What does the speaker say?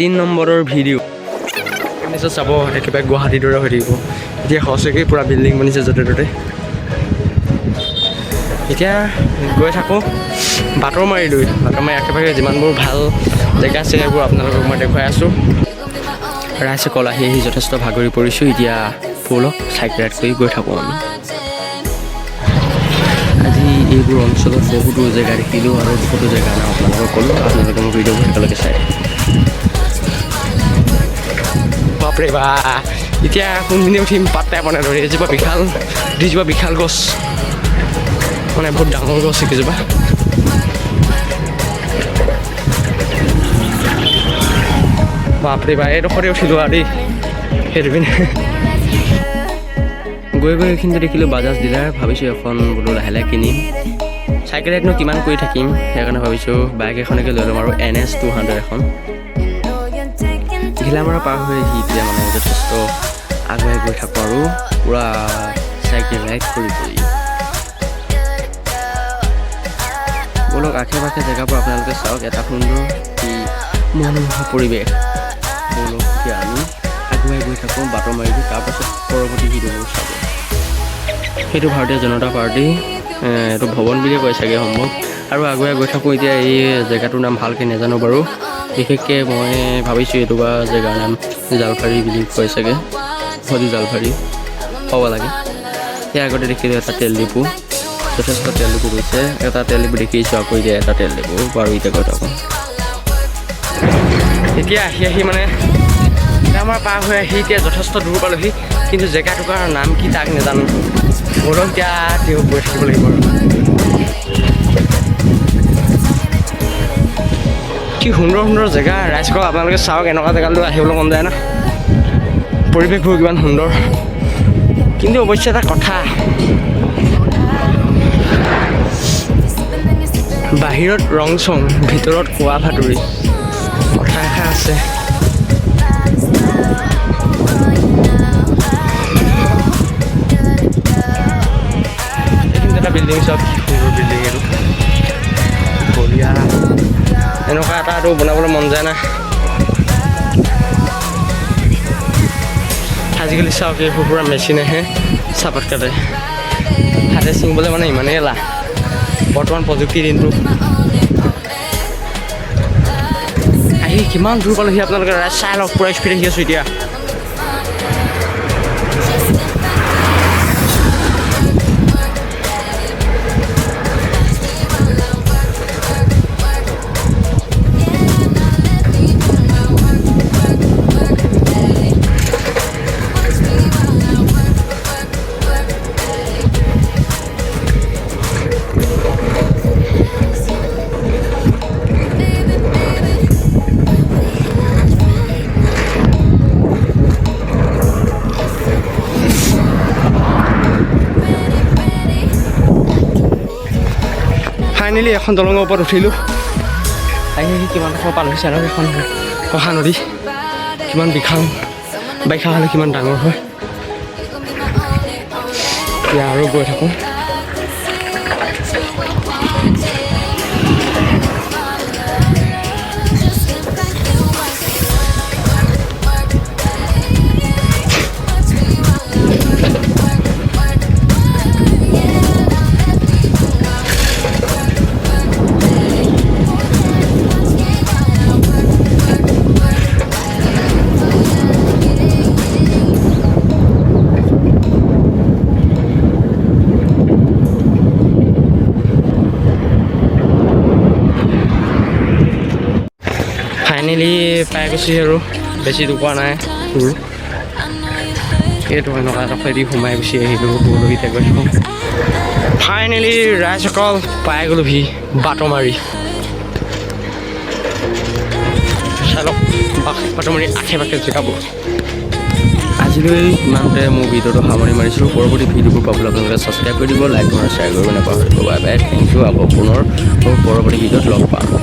3 নম্বৰৰ ভিডিঅ' নিশ্চয় চাব একেবাৰে গুৱাহাটীৰ দৰে হৈ থাকিব এতিয়া সঁচাকৈ পূৰা বিল্ডিং বনিছে য'তে ত'তে এতিয়া গৈ থাকোঁ বাটৰমাৰী একেবাৰে যিমানবোৰ ভাল জেগা আছে সেইবোৰ আপোনালোকক মই দেখুৱাই আছোঁ ৰাইজসকল আহি যথেষ্ট ভাগৰি পৰিছোঁ এতিয়া ব'লক চাইকেল ৰাইড কৰি গৈ থাকোঁ আমি আজি এইবোৰ অঞ্চলত বহুতো জেগা দেখিলোঁ আৰু বহুতো জেগা নাম আপোনালোকক ক'লোঁ আপোনালোকে মোৰ ভিডিঅ'বোৰ একেলগে চাই বাপৰে বা এতিয়া কোনদিনে উঠিম পাত্তাই পোৱা নাই ধৰি এজোপা বিশাল গছ মানে বহুত ডাঙৰ গছ এইকেইজোপা বাপৰে বা এইডোখৰতে উঠিলোঁ আৰু দেই সেইটো পিনে গৈ এইখিনিতে দেখিলোঁ বাজাজ ডিলাৰ ভাবিছোঁ এখন বোলো লাহে লাহে কিনিম চাইকেল ৰাইডনো কিমান কৰি থাকিম সেইকাৰণে ভাবিছোঁ বাইক এখনকে লৈ ল'ম আৰু NS 200 এখন ঘিলামৰা পাৰ হৈ আহি এতিয়া মানে যথেষ্ট আগুৱাই গৈ থাকোঁ আৰু পূৰা চাইকেল ৰাইড কৰি ব'লক আশে পাশে জেগাবোৰ আপোনালোকে চাওক এটা সুন্দৰ মনোমোহা পৰিৱেশ ব'লক এতিয়া আমি আগুৱাই গৈ থাকোঁ বাটৰমাৰীটো তাৰপাছত পৰৱৰ্তী ভিডিঅ'বোৰ চাব সেইটো ভাৰতীয় জনতা পাৰ্টি এইটো ভৱন বুলিয়ে কয় চাগে সম্ভৱ আৰু আগুৱাই গৈ থাকোঁ এতিয়া এই জেগাটোৰ নাম ভালকৈ নাজানো বাৰু বিশেষকৈ মই ভাবিছোঁ এইটো বা জেগাৰ নাম জালফাৰী বুলি কয় চাগে হয়তো জালফাৰী হ'ব লাগে সেই আগতে দেখিলোঁ এটা তেল ডিপু যথেষ্ট তেল ডিপু গৈছে এটা তেল ডিপু দেখিছোঁ আকৌ এতিয়া এটা তেল ডিপু বাৰু এতিয়া গৈ থাকোঁ এতিয়া আহি মানে আমাৰ পাৰ হৈ আহি এতিয়া যথেষ্ট দূৰ পালোহি কিন্তু জেগা টুকুৰাৰ নাম কি তাক নাজানো ব'লক এতিয়া তেওঁ গৈ থাকিব লাগিব কি সুন্দৰ জেগা ৰাইজক আপোনালোকে চাওক এনেকুৱা জেগালৈ আহিবলৈ মন যায় না পৰিৱেশবোৰ কিমান সুন্দৰ কিন্তু অৱশ্যে এটা কথা বাহিৰত ৰং চং ভিতৰত কোৱা ভাতুৰি কথা এষাৰ আছে এইখিনি এটা বিল্ডিং চাওক কি সুন্দৰ বিল্ডিং এইটো বঢ়িয়া এনেকুৱা এটাটো বনাবলৈ মন যায় না আজিকালি চাওক এইবোৰ পূৰা মেচিন আহে চাহপাত কাটে হাতে ছিঙিবলৈ মানে ইমানেই এলাহ বৰ্তমান প্ৰযুক্তিৰ দিনটো আহি কিমান দূৰ পালোহি আপোনালোকে ৰাইজ চাই লওক পূৰা স্পীড আহি আছোঁ এতিয়া ফাইনেলি এখন দলঙৰ ওপৰত উঠিলোঁ আহি কিমান সময় পালোহি আৰু এখন কহা নদী কিমান বিশাল বাৰিষা হ'লে কিমান ডাঙৰ হয় এতিয়া আৰু গৈ থাকোঁ ফাইনেলি পাই গৈছোঁ আৰু বেছি দূৰ পোৱা নাই দূৰ এইটো এনেকুৱা এটা ফেৰি সোমাই গুচি আহিলোঁ বৰলহিতে গৈ থাকোঁ ফাইনেলি ৰাইজসকল পাই গ'লোহি বাটৰমাৰী চাই লওক বাটৰমাৰী আশে পাশে জেগাবোৰ আজিলৈ ইমানতে মোৰ ভিডিঅ'টো সামৰি মাৰিছোঁ পৰৱৰ্তী ভিডিঅ'বোৰ পাবলৈ আপোনালোকে ছাবস্ক্ৰাইব কৰি দিব লাইক আৰু শ্বেয়াৰ কৰিব নাপাহৰিব বাই বাই থেংক ইউ আকৌ পুনৰ পৰৱৰ্তী ভিডিঅ'ত লগ পাম